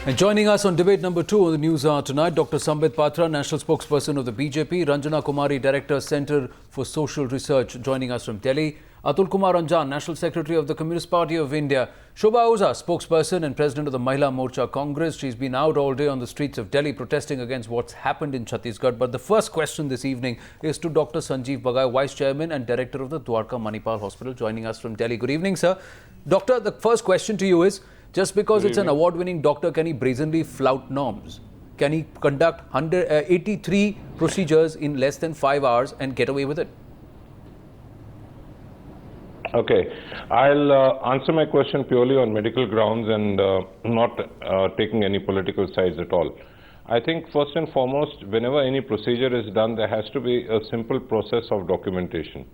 And joining us on debate number 2 on the Newshour tonight, Dr Sambit Patra, National Spokesperson of the BJP, Ranjana Kumari, Director, Centre for Social Research, joining us from Delhi, Atul Kumar Anjan, National Secretary of the Communist Party of India, Shobha Oza, Spokesperson and President of the Mahila Morcha Congress. She's been out all day on the streets of Delhi protesting against what's happened in Chhattisgarh. But the first question this evening is to Dr Sanjeev Bagai, Vice Chairman and Director of the Dwarka Manipal Hospital, joining us from Delhi. Good evening, sir. Doctor, the first question to you is, just because it's an award-winning doctor, can he brazenly flout norms? Can he conduct 183 procedures in less than 5 hours and get away with it? Okay, I'll answer my question purely on medical grounds and not taking any political sides at all. I think first and foremost, whenever any procedure is done, there has to be a simple process of documentation.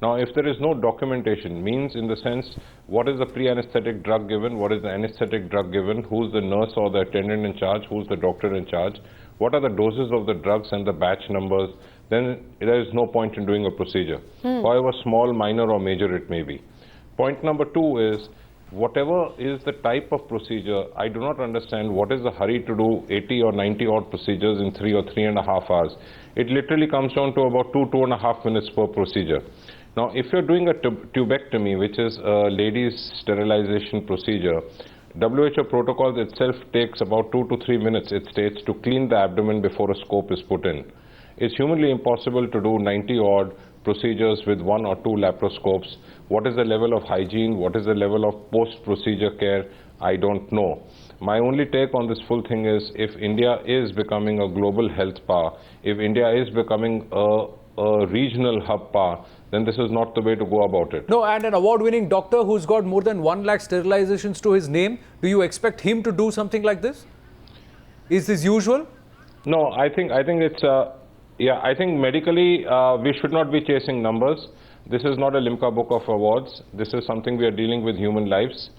Now, if there is no documentation, means in the sense, what is the pre-anesthetic drug given, what is the anesthetic drug given, who's the nurse or the attendant in charge, who's the doctor in charge, what are the doses of the drugs and the batch numbers, then there is no point in doing a procedure, however small, minor or major it may be. Point number 2 is, whatever is the type of procedure, I do not understand what is the hurry to do 80 or 90 odd procedures in 3 or 3.5 hours. It literally comes down to about 2.5 minutes per procedure. Now, if you're doing a tubectomy, which is a lady's sterilization procedure, WHO protocols itself takes about 2 to 3 minutes, it states, to clean the abdomen before a scope is put in. It's humanly impossible to do 90 odd procedures with 1 or 2 laparoscopes. What is the level of hygiene? What is the level of post-procedure care? I don't know. My only take on this full thing is, if India is becoming a global health power, if India is becoming a regional hub power, then this is not the way to go about it. No, and an award-winning doctor who's got more than 1 lakh sterilizations to his name, do you expect him to do something like this? Is this usual? No, I think it's, I think medically we should not be chasing numbers. This is not a Limca Book of Awards. This is something we are dealing with human lives.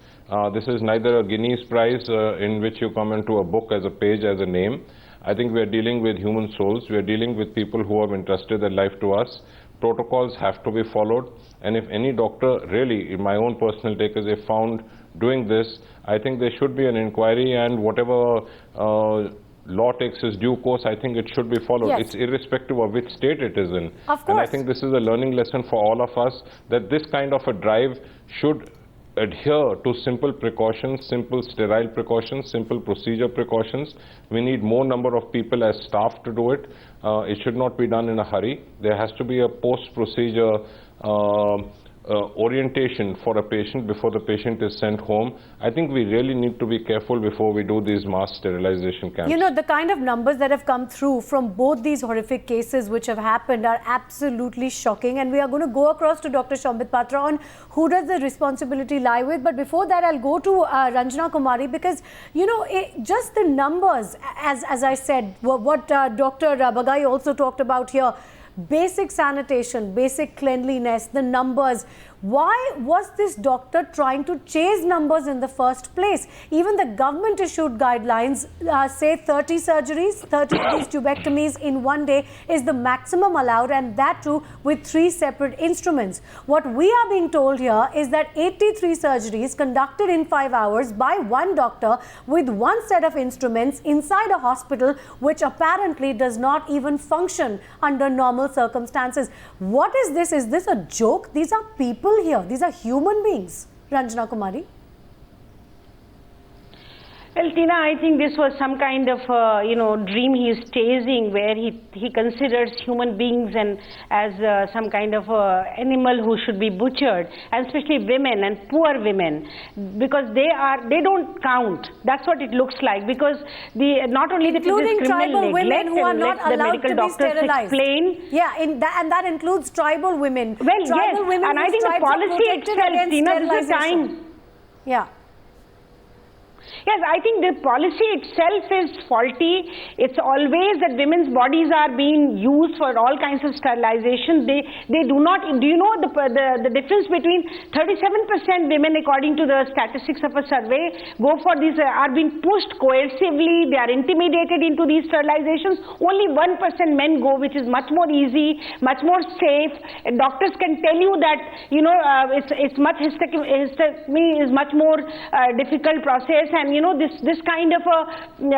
This is neither a Guinness Prize in which you come into a book as a page, as a name. I think we are dealing with human souls. We are dealing with people who have entrusted their life to us. Protocols have to be followed, and if any doctor, really, in my own personal take, is if found doing this, I think there should be an inquiry, and whatever law takes its due course, I think it should be followed. Yes. It's irrespective of which state it is in. Of course. And I think this is a learning lesson for all of us, that this kind of a drive should adhere to simple precautions, simple sterile precautions, simple procedure precautions. We need more number of people as staff to do it. It should not be done in a hurry. There has to be a post-procedure orientation for a patient before the patient is sent home. I think we really need to be careful before we do these mass sterilization camps. You know, the kind of numbers that have come through from both these horrific cases which have happened are absolutely shocking, and we are going to go across to Dr. Sambit Patra on who does the responsibility lie with. But before that, I'll go to Ranjana Kumari, because, you know, just the numbers, as I said, what Dr. Bagai also talked about here, basic sanitation, basic cleanliness, the numbers. Why was this doctor trying to chase numbers in the first place? Even the government issued guidelines say 30 surgeries, 30 of these tubectomies in one day is the maximum allowed, and that too with 3 separate instruments. What we are being told here is that 83 surgeries conducted in 5 hours by one doctor with 1 set of instruments inside a hospital which apparently does not even function under normal circumstances. What is this? Is this a joke? These are people here. These are human beings. Ranjana Kumari. Well, Tina, I think this was some kind of, dream he is chasing, where he considers human beings and as some kind of animal who should be butchered, and especially women and poor women, because they don't count. That's what it looks like, because not only including the tribal women who are not allowed to be sterilized. Explain. Yeah, and that includes tribal women. Well, tribal yes, women and I think the policy itself, Tina, this is time. Yeah. Yes, I think the policy itself is faulty. It's always that women's bodies are being used for all kinds of sterilization. They do not. Do you know the difference between 37% women, according to the statistics of a survey, go for these, are being pushed coercively. They are intimidated into these sterilizations. Only 1% men go, which is much more easy, much more safe. And doctors can tell you that, you know, it's much hysterectomy is much more difficult process, and and this kind of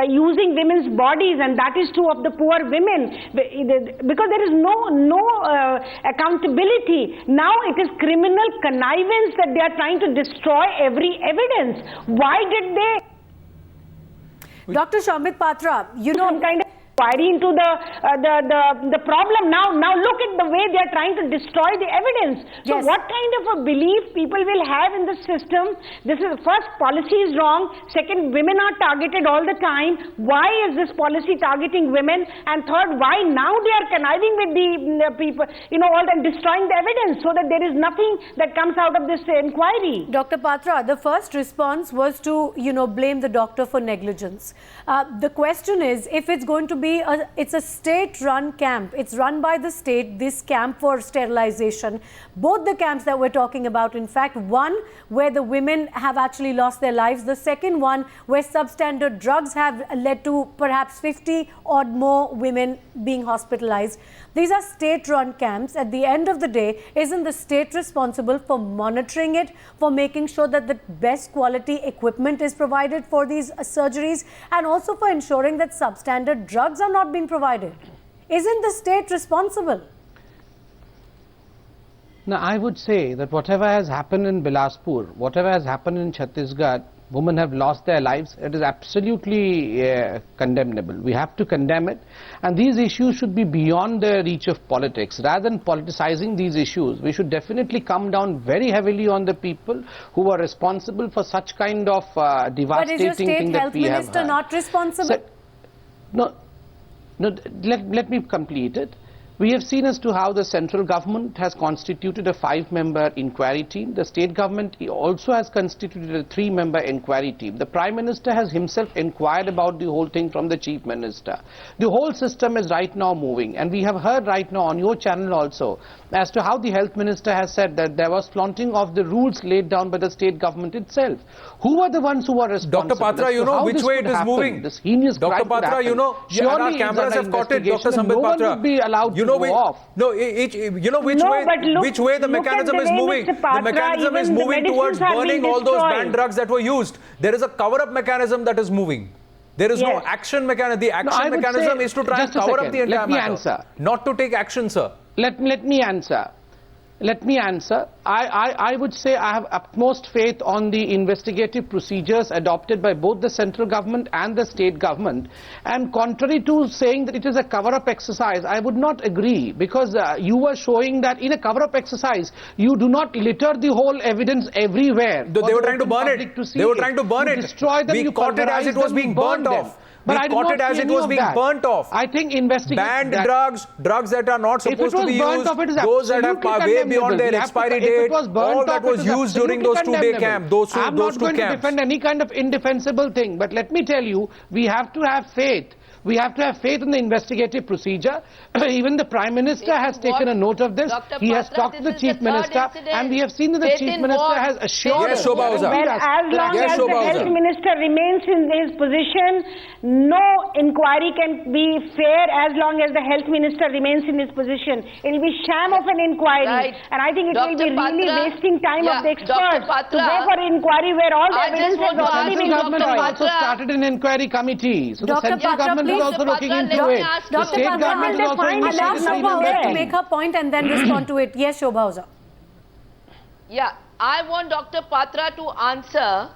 using women's bodies, and that is true of the poor women, because there is no accountability. Now it is criminal connivance that they are trying to destroy every evidence. Why did they? Dr. Sambit Patra, some kind of inquiry into the problem. Now look at the way they are trying to destroy the evidence. So Yes. what kind of a belief people will have in the system? This is, first, policy is wrong. Second, women are targeted all the time. Why is this policy targeting women? And third, why now they are conniving with the people, all and destroying the evidence, so that there is nothing that comes out of this inquiry. Dr. Patra, the first response was to, blame the doctor for negligence. The question is, if it's going to be it's a state-run camp. It's run by the state, this camp for sterilization. Both the camps that we're talking about, in fact, one where the women have actually lost their lives, the second one where substandard drugs have led to perhaps 50 or more women being hospitalized. These are state-run camps. At the end of the day, isn't the state responsible for monitoring it, for making sure that the best quality equipment is provided for these surgeries, and also for ensuring that substandard drugs are not being provided? Isn't the state responsible? Now, I would say that whatever has happened in Bilaspur, whatever has happened in Chhattisgarh, women have lost their lives. It is absolutely condemnable. We have to condemn it. And these issues should be beyond the reach of politics. Rather than politicizing these issues, we should definitely come down very heavily on the people who are responsible for such kind of devastating thing that we have heard. But is your state health minister not responsible? No, let me complete it. We have seen as to how the central government has constituted a 5-member inquiry team. The state government also has constituted a 3-member inquiry team. The Prime Minister has himself inquired about the whole thing from the Chief Minister. The whole system is right now moving, and we have heard right now on your channel also as to how the Health Minister has said that there was flaunting of the rules laid down by the state government itself. Who are the ones who are responsible? Dr. Patra, you know which way it is moving. This heinous Dr. Patra, our cameras have caught it. Dr. Sambit Patra, would be allowed to know go off. No, which way the mechanism is moving. The mechanism is moving towards burning all those banned drugs that were used. There is a cover-up mechanism that is moving. There is no action mechanism. The action mechanism is to try and cover up the entire matter. Not to take action, sir. Let me answer. I would say I have utmost faith on the investigative procedures adopted by both the central government and the state government. And contrary to saying that it is a cover-up exercise, I would not agree, because you were showing that in a cover-up exercise, you do not litter the whole evidence everywhere. They were trying to burn it. They were trying to burn it. Destroy them. We caught it as it was being burnt off. But we caught it as it was being burnt off. I think investigation. Banned drugs that are not supposed to be used, those that have way beyond their expiry date, all that was used during those 2-day camps, I'm not going to defend any kind of indefensible thing, but let me tell you, we have to have faith. We have to have faith in the investigative procedure. Even the Prime Minister has taken a note of this. He has talked to the Chief Minister, and we have seen that the Chief Minister has assured us. Well, as long as the Health Minister remains in his position, no inquiry can be fair as long as the Health Minister remains in his position. It will be sham of an inquiry. And I think it will be really wasting time of the experts to go for an inquiry where all the evidence has already been destroyed. The central government has also started an inquiry committee. So the central government is also looking into it. The state government is also allow Shobha to make her point and then respond to it. Yes, Shobha. Yeah, I want Dr. Patra to answer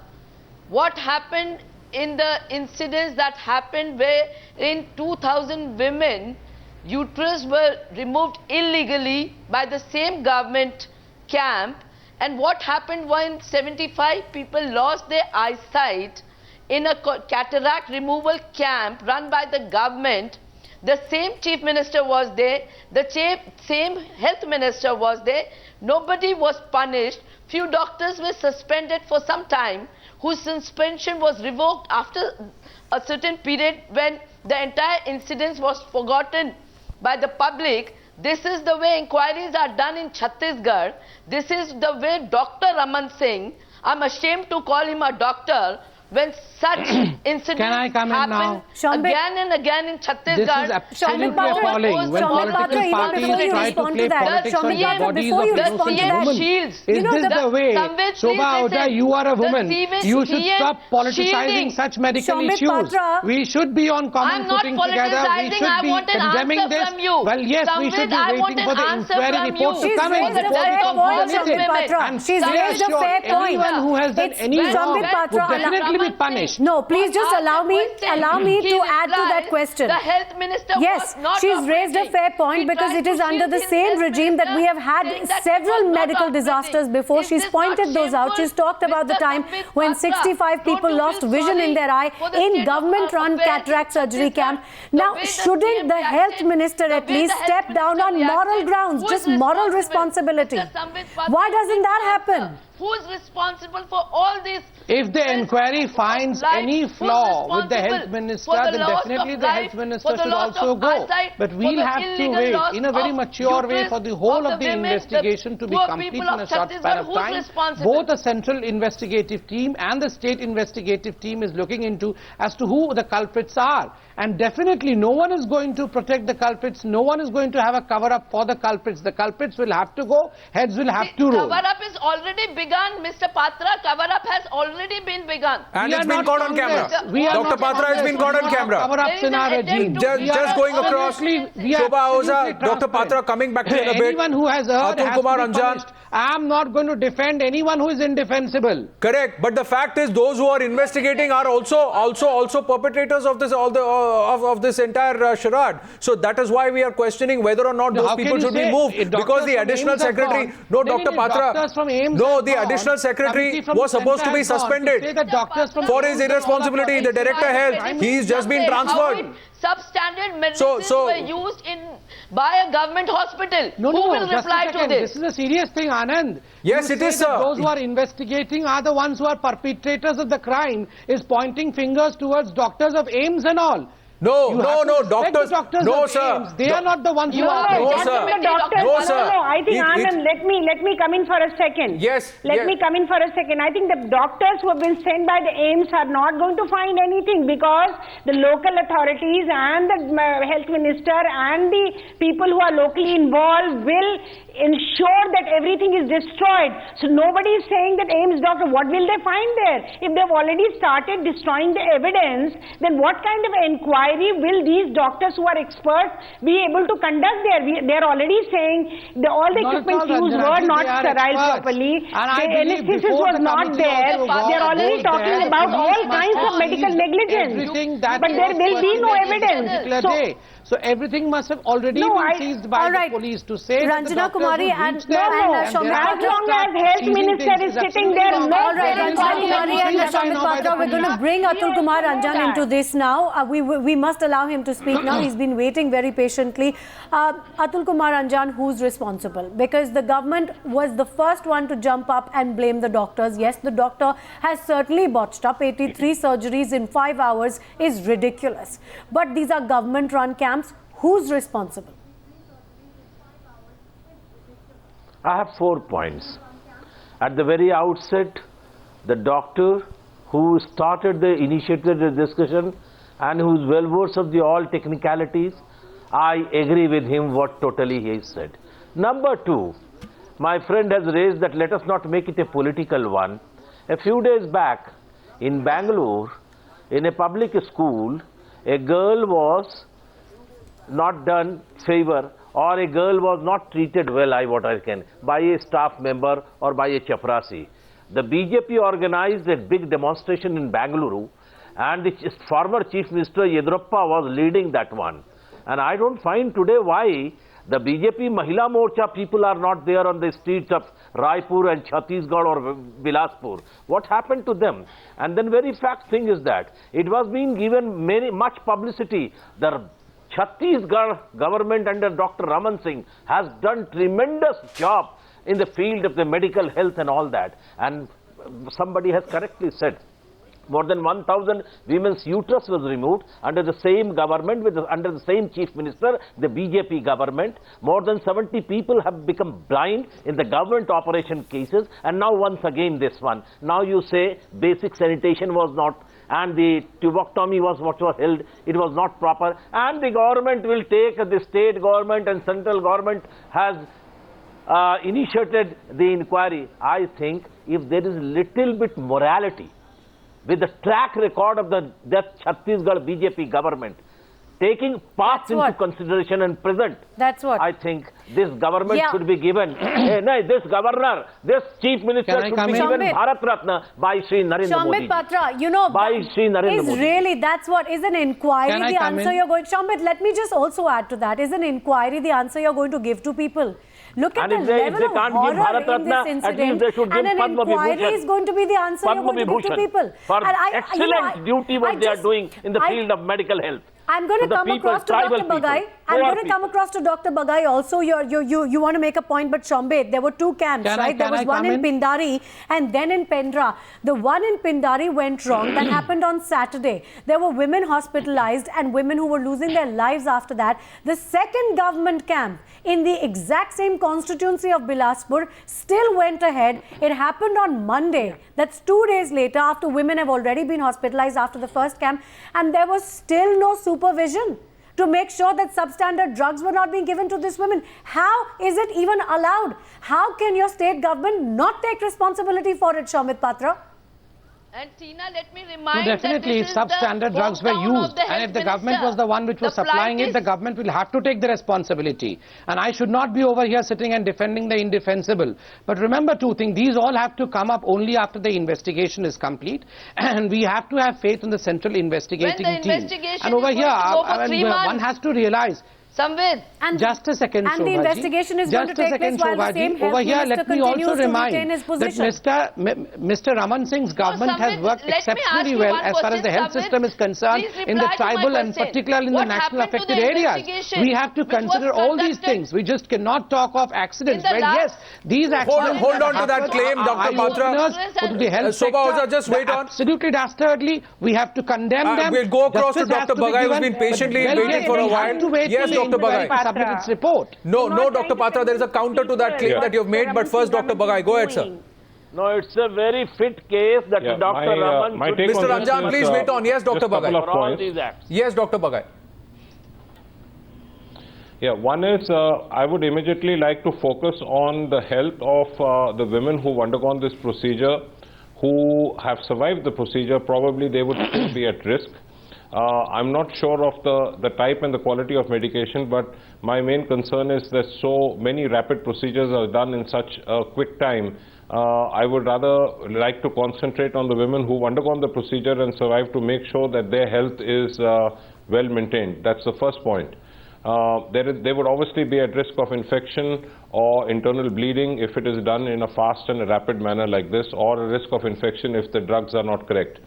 what happened in the incidents that happened where in 2,000 women uterus were removed illegally by the same government camp, and what happened when 75 people lost their eyesight in a cataract removal camp run by the government. The same Chief Minister was there, the same Health Minister was there, nobody was punished. Few doctors were suspended for some time, whose suspension was revoked after a certain period when the entire incident was forgotten by the public. This is the way inquiries are done in Chhattisgarh. This is the way Dr. Raman Singh, I'm ashamed to call him a doctor, when such incidents happen again and again in Chhattisgarh. This is absolutely appalling. When political parties try to play politics on the bodies of innocent women. Is this the way? Shobha Ahuja, you are a woman. You should stop politicizing such medical issues. We should be on common footing together. We should be condemning this. Well, yes, we should be waiting for the inquiry report to come in before we can comment it. And she's raised a fair point. Anyone who has done any wrong would definitely be punished. No, please just allow me to add to that question. The health minister yes, she's raised a fair point because it is under the same regime that we have had several medical disasters before. She's pointed those out. She's talked about the time when 65 people lost vision in their eye in government-run cataract surgery camp. Now, shouldn't the health minister at least step down on moral grounds, just moral responsibility? Why doesn't that happen? Who is responsible for all this? If the inquiry finds any flaw with the health minister, then definitely the health minister should also go. But we'll have to wait in a very mature way for the whole of the investigation to be complete in a short span of time. Both the central investigative team and the state investigative team is looking into as to who the culprits are. And definitely no one is going to protect the culprits. No one is going to have a cover-up for the culprits. The culprits will have to go. Heads will have to roll. Cover-up is already begun, Mr. Patra. Cover-up has already been begun. And it's been caught on camera. Dr. Patra has been caught on camera. Cover-ups in our regime. Just going across. Shobha Ahuja, Dr. Patra coming back to in a bit. Anyone who has heard Atul has Kumar to be punished. I am not going to defend anyone who is indefensible. Correct, but the fact is, those who are investigating are also perpetrators of this of this entire charade. So that is why we are questioning whether or not those people should be moved, because the additional secretary, no, Dr. Patra, no, the additional secretary was supposed to be suspended for his irresponsibility. The director health, he's just been transferred. Substandard medicines were used by a government hospital. Who will reply to this? This is a serious thing, Anand. Yes, it is, sir. Those who are investigating are the ones who are perpetrators of the crime, is pointing fingers towards doctors of AIIMS and all. No, doctors, no, sir. They are not the ones who are. No, sir. No, sir. No, I think, Anand, let me come in for a second. Yes. Let me come in for a second. I think the doctors who have been sent by the AIIMS are not going to find anything, because the local authorities and the health minister and the people who are locally involved will ensure that everything is destroyed. So nobody is saying that AIIMS doctor, what will they find there? If they've already started destroying the evidence, then what kind of inquiry will these doctors who are experts be able to conduct there? They're already saying all the equipment used were not sterile properly. The anesthesis was not there. They're already talking about all kinds of medical negligence. But there will be no evidence. So everything must have already been seized by the police to say Ranjana Kumari and as long as health minister is sitting there, no. All right, Ranjana Kumari and Shambit Patra, we're going to bring Atul Kumar Ranjan into this now. We must allow him to speak now. He's been waiting very patiently. Atul Kumar Ranjan, who's responsible? Because the government was the first one to jump up and blame the doctors. Yes, the doctor has certainly botched up. 83 surgeries in 5 hours is ridiculous. But these are government-run camps. Who's responsible? I have 4 points. At the very outset, the doctor who initiated the discussion and who is well versed of all technicalities, I agree with him what totally he said. Number 2, my friend has raised that let us not make it a political one. A few days back in Bangalore, in a public school, a girl was not done favor, or a girl was not treated well, by a staff member or by a chaprasi. The BJP organized a big demonstration in Bangalore, and the former Chief Minister Yedurappa was leading that one. And I don't find today why the BJP Mahila Morcha people are not there on the streets of Raipur and Chhattisgarh or Bilaspur. What happened to them? And then very fact thing is that it was being given much publicity. The Chhattisgarh government under Dr. Raman Singh has done tremendous job in the field of the medical health and all that. And somebody has correctly said More than 1,000 women's uterus was removed under the same government, under the same Chief Minister, the BJP government. More than 70 people have become blind in the government operation cases, and now once again this one. Now you say basic sanitation was not, and the tuberculosis was what was held, it was not proper, and the government will take, the state government and central government has initiated the inquiry. I think if there is little bit morality, with the track record of the Chhattisgarh BJP government, taking past into consideration and present, that's what I think this government should be given, this governor, this Chief Minister should be given Bharat Ratna by Shri Narendra Modi. Shambit Patra, you know, by Shri Narendra Modi. Really, that's what is an inquiry the answer you're going. Shambit, let me just also add to that. Is an inquiry the answer you're going to give to people? Look at the level of horror in this incident, and an inquiry is going to be the answer you're going to give to people. For excellent duty what they are doing in the field of medical health. I'm going to come across to Dr. Bagai. I'm going to come across to Dr. Bagai also. You want to make a point, but Shambit, there were two camps, right? There was one in Pendari and then in Pendra. The one in Pendari went wrong. That happened on Saturday. There were women hospitalized and women who were losing their lives after that. The second government camp in the exact same constituency of Bilaspur still went ahead. It happened on Monday. That's 2 days later, after women have already been hospitalized after the first camp, and there was still no supervision to make sure that substandard drugs were not being given to these women. How is it even allowed? How can your state government not take responsibility for it, Shambit Patra? And Tina, let me remind definitely, if substandard drugs were used, and if the government was the one which was supplying it, the government will have to take the responsibility. And I should not be over here sitting and defending the indefensible. But remember two things, these all have to come up only after the investigation is complete, and we have to have faith in the central investigating team. And over here, one has to realize, Samvid. Just a second, and the investigation is going to take place while the same health minister continues to retain his position. That Mr. Raman Singh's government has worked exceptionally well as far as the health system is concerned in the tribal and particularly in the national affected areas. We have to consider all these things. We just cannot talk of accidents. Well, yes, these accidents. Hold on to that claim, Dr. Patra. The health sector, just wait on. Absolutely dastardly. We have to condemn them. We'll go across to Dr. Bagai, who's been patiently waiting for a while. Yes, Dr. Bagai. Its report. No, Dr. Patra, there is a counter to that claim that you've made, but first, Dr. Bagai, go ahead, sir. No, it's a very fit case that Dr. Raman Mr. Ranjan, please wait on. Yes, Dr. Bagai. Yes, Dr. Bagai. Yeah, one is I would immediately like to focus on the health of the women who've undergone this procedure, who have survived the procedure. Probably they would still be at risk. I'm not sure of the type and the quality of medication, but my main concern is that so many rapid procedures are done in such a quick time. I would rather like to concentrate on the women who've undergone the procedure and survived to make sure that their health is well maintained. That's the first point. They would obviously be at risk of infection or internal bleeding if it is done in a fast and a rapid manner like this, or a risk of infection if the drugs are not correct.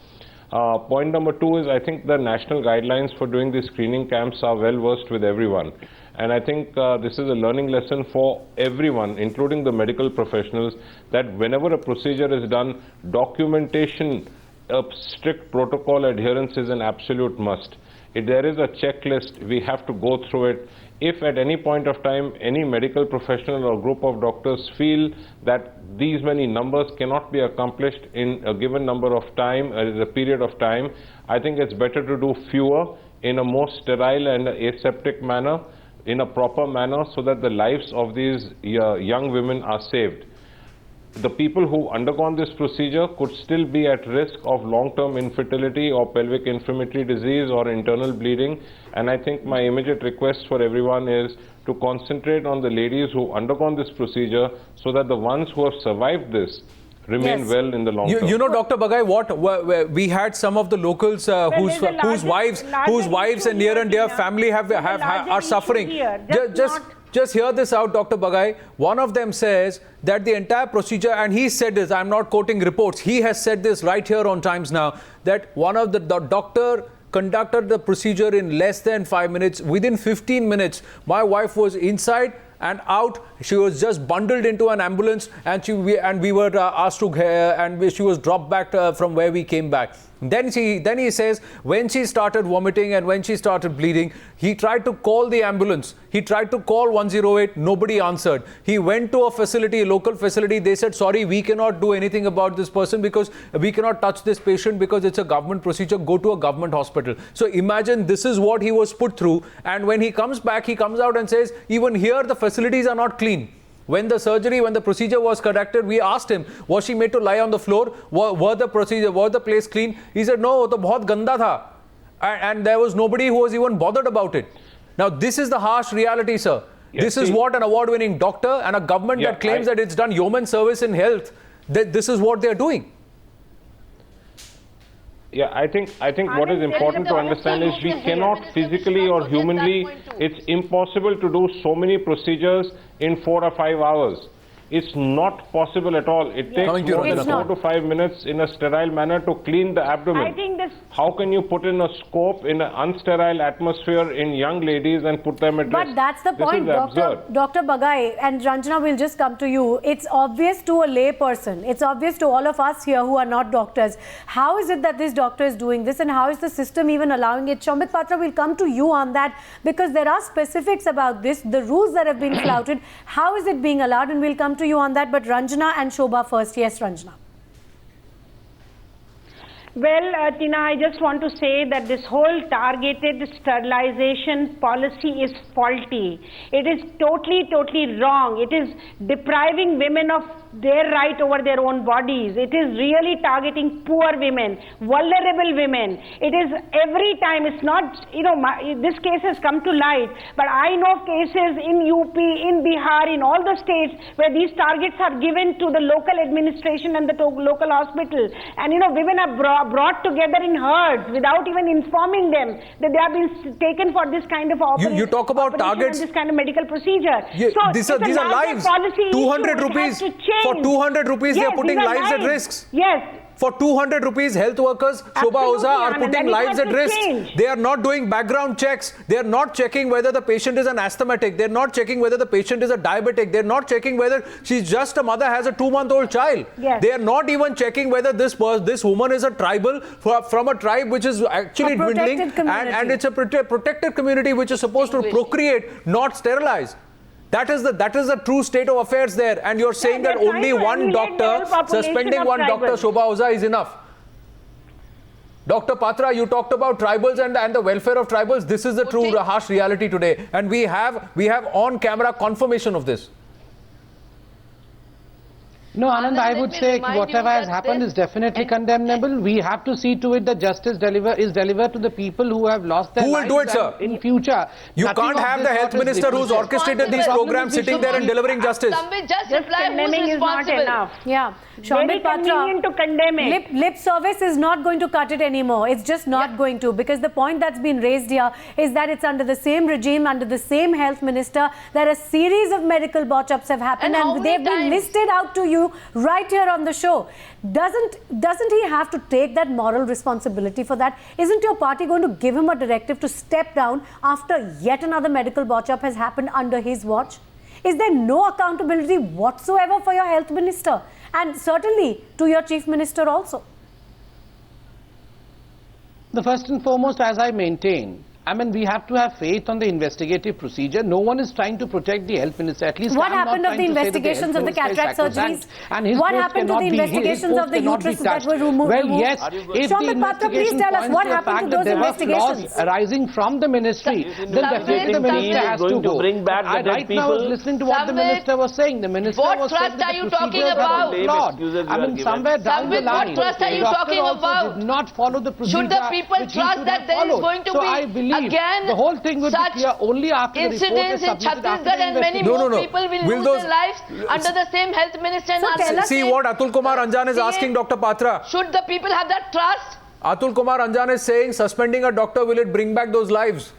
Point number two is, I think the national guidelines for doing these screening camps are well versed with everyone. And I think this is a learning lesson for everyone, including the medical professionals, that whenever a procedure is done, documentation of strict protocol adherence is an absolute must. If there is a checklist, we have to go through it. If at any point of time any medical professional or group of doctors feel that these many numbers cannot be accomplished in a given number of time, a period of time, I think it's better to do fewer in a more sterile and aseptic manner, in a proper manner, so that the lives of these young women are saved. The people who undergone this procedure could still be at risk of long-term infertility or pelvic inflammatory disease or internal bleeding, and I think my immediate request for everyone is to concentrate on the ladies who undergone this procedure, so that the ones who have survived this remain well in the long term. You know, Dr. Bagai, we had some of the locals whose wives and near and dear family are suffering. Just hear this out, Dr. Bagai. One of them says that the entire procedure, and he said this, I'm not quoting reports, he has said this right here on Times Now, that one of the doctor conducted the procedure in less than 5 minutes. Within 15 minutes, my wife was inside and out. She was just bundled into an ambulance, and we were asked to, and she was dropped back from where we came back. Then he says when she started vomiting and when she started bleeding, he tried to call the ambulance. He tried to call 108. Nobody answered. He went to a facility, a local facility. They said, sorry, we cannot do anything about this person because we cannot touch this patient because it's a government procedure. Go to a government hospital. So imagine this is what he was put through. And when he comes back, he comes out and says, even here the facilities are not clean. When the procedure was conducted, we asked him, was she made to lie on the floor? Was the place clean? He said, no, to bahut ganda tha. And there was nobody who was even bothered about it. Now, this is the harsh reality, sir. Yes, this is what an award-winning doctor and a government that claims that it's done yeoman service in health, this is what they're doing. Yeah, I think what is important to understand is we cannot physically or humanly, it's impossible to do so many procedures in 4 or 5 hours. It's not possible at all. It takes more than 4 to 5 minutes in a sterile manner to clean the abdomen. I think this... How can you put in a scope in an unsterile atmosphere in young ladies and put them at risk? But that's the point, Dr. Bagai, and Ranjana will just come to you. It's obvious to a lay person. It's obvious to all of us here who are not doctors. How is it that this doctor is doing this and how is the system even allowing it? Sambit Patra will come to you on that because there are specifics about this, the rules that have been flouted. How is it being allowed? And we'll come to you on that. But Ranjana and Shobha first. Yes, Ranjana. Well, Tina, I just want to say that this whole targeted sterilization policy is faulty. It is totally wrong. It is depriving women of their right over their own bodies. It is really targeting poor women, vulnerable women. It is every time, it's not, this case has come to light, but I know cases in UP, in Bihar, in all the states where these targets are given to the local administration and the local hospital. And women are brought together in herds without even informing them that they have been taken for this kind of operation. You talk about targets. This kind of medical procedure. Yeah, so these are lives. 200 rupees. For 200 rupees, they are putting lives at risk. Yes. For 200 rupees, health workers, Shobha Oza, are putting lives at risk. They are not doing background checks. They are not checking whether the patient is an asthmatic. They are not checking whether the patient is a diabetic. They are not checking whether she's just a mother, has a 2-month-old child. Yes. They are not even checking whether this woman is a tribal from a tribe which is actually dwindling. And it's a protected community which is supposed to procreate, not sterilize. That is the true state of affairs there. And you're saying that only one doctor, suspending one doctor, Shobha Oza, is enough. Dr. Patra, you talked about tribals and the welfare of tribals. This is the true harsh reality today. And we have on-camera confirmation of this. No, Anand, I would say whatever has happened is definitely condemnable. We have to see to it that justice is delivered to the people who have lost their lives. Who will do it, sir? In future. You can't have the health minister who's orchestrated these programs sitting there and delivering justice. Just reply who's responsible. Yeah. Very convenient to condemn it. Lip service is not going to cut it anymore. It's just not going to, because the point that's been raised here is that it's under the same regime, under the same health minister, that a series of medical botch-ups have happened and they've been listed out to you right here on the show. Doesn't he have to take that moral responsibility for that? Isn't your party going to give him a directive to step down after yet another medical botch-up has happened under his watch? Is there no accountability whatsoever for your health minister? And certainly to your chief minister also. The first and foremost, as I maintain, we have to have faith on the investigative procedure. No one is trying to protect the health minister. At least what happened of the investigations of the cataract surgeries? What happened to the investigations of the uteruses that were removed? Well, yes. If the investigation please tell us what happened to those investigations arising from the ministry, then definitely the minister has to go. Bring back the dead people. Right now, I was listening to what the minister was saying. The minister was saying that the procedures are flawed. Somewhere down the line, what trust are you talking about? Did not follow the procedure. Should the people trust that there is going to be again the whole thing would be clear only after the report is submitted. Chhattisgarh and many more people will lose their lives under the same health minister. See what Atul Kumar Anjan is asking Dr. Patra. Should the people have that trust? Atul Kumar Anjan is saying suspending a doctor, will it bring back those lives?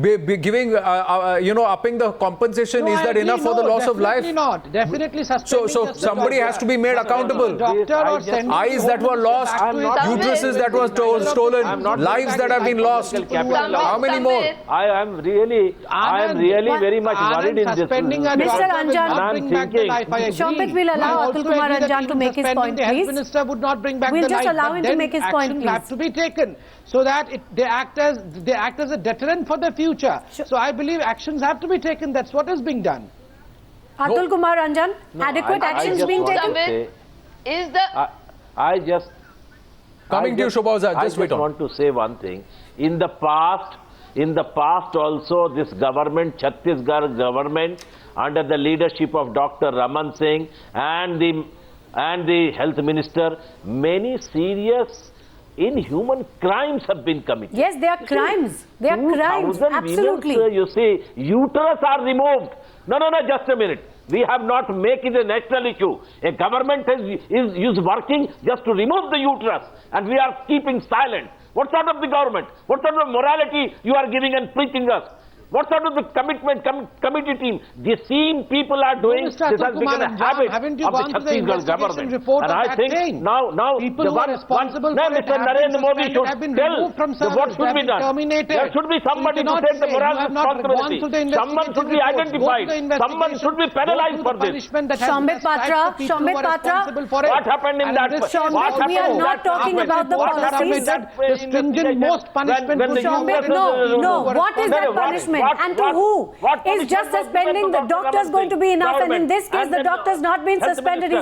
giving, upping the compensation, is that enough for the loss of life? Definitely not. Definitely suspending. So somebody has to be made accountable. Eyes that were lost, uteruses that were stolen, lives that have been lost. How many more? I am really very much worried in this. Mr. Anjan, Shambit will allow Atul Kumar Anjan to make his point, please. The health minister would not bring back the life. We'll just allow him to make his point, please. Have to be taken so that they act as a deterrent for the future. So I believe actions have to be taken. That's what is being done. Atul Kumar Anjan, adequate actions being taken. Coming to you, Shobha, I just want to say one thing. In the past also, this government, Chhattisgarh government, under the leadership of Dr Raman Singh and the health minister, many serious inhuman crimes have been committed. Yes, they are crimes. They are crimes. Absolutely. Women, you see, uterus are removed. No, just a minute. We have not made it a national issue. A government is working just to remove the uterus, and we are keeping silent. What sort of the government? What sort of morality you are giving and preaching us? What sort of the committee team? The same people are doing. This has become a habit of the Chhattisgarh government. And I think now people who are responsible for Mr. Narendra Modi should tell what should be done. There should be somebody to take the moral responsibility. Someone should be identified. Someone should be penalized for this. Shambit Patra, what happened in that? Shambit, we are not talking about the policies. The stringent most punishment. No, what is that punishment? And to who? Is just suspending the doctors going to be enough? And in this case, the doctor's not been suspended.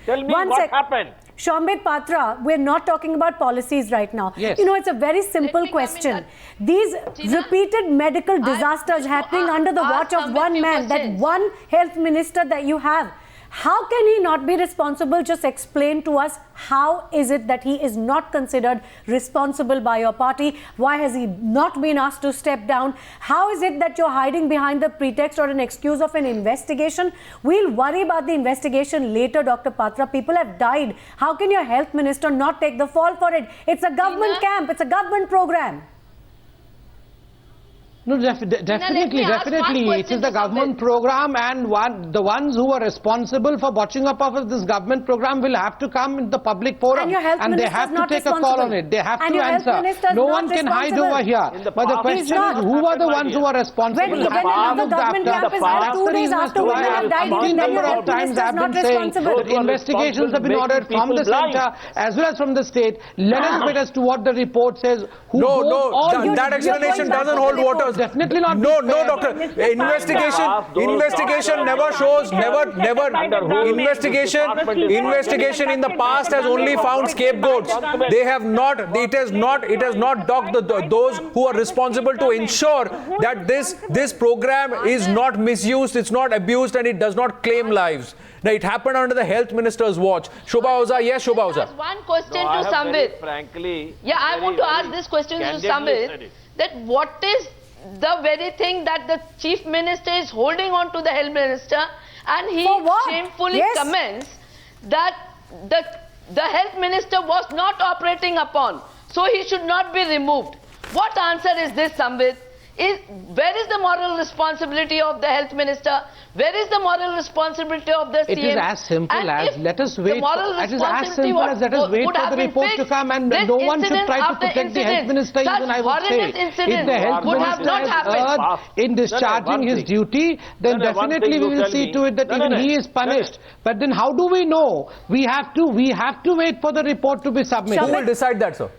Tell me what happened. Shambit Patra, we're not talking about policies right now. Yes. It's a very simple question. These repeated medical disasters happening under the watch of one man, that one health minister that you have, how can he not be responsible? Just explain to us, how is it that he is not considered responsible by your party? Why has he not been asked to step down? How is it that you're hiding behind the pretext or an excuse of an investigation? We'll worry about the investigation later, Dr. Patra. People have died. How can your health minister not take the fall for it? It's a government camp. It's a government program. No, definitely. It is the government program, and the ones who are responsible for watching up of this government program will have to come in the public forum, and they have to take a call on it. They have to answer. No one can hide over here. But the question is, who are the ones who are responsible? When the government camp is held 2 days after women have died, even then your health minister is not responsible. Investigations have been ordered from the centre as well as from the state. Let us wait as to what the report says. That explanation doesn't hold water. Definitely not. No, doctor. Investigation never shows. Investigation in the past has only found scapegoats. They have not. It has not docked those who are responsible to ensure that this program is not misused, it's not abused, and it does not claim lives. Now, it happened under the health minister's watch. Shobha Oza, yes, Shobha Oza. One question to Sambit. Frankly, I want to ask this question to Sambit. That what is the very thing that the Chief Minister is holding on to the Health Minister, and he shamefully comments that the Health Minister was not operating upon, so he should not be removed. What answer is this, Sambit? Where is the moral responsibility of the Health Minister? Where is the moral responsibility of the CM? It is as simple as let us wait for the report to come, and no one should try to protect the Health Minister, even I would say. If the Health Minister has erred in discharging his duty, then definitely we will see to it that even he is punished. But then how do we know? We have to wait for the report to be submitted. Who will decide that, sir?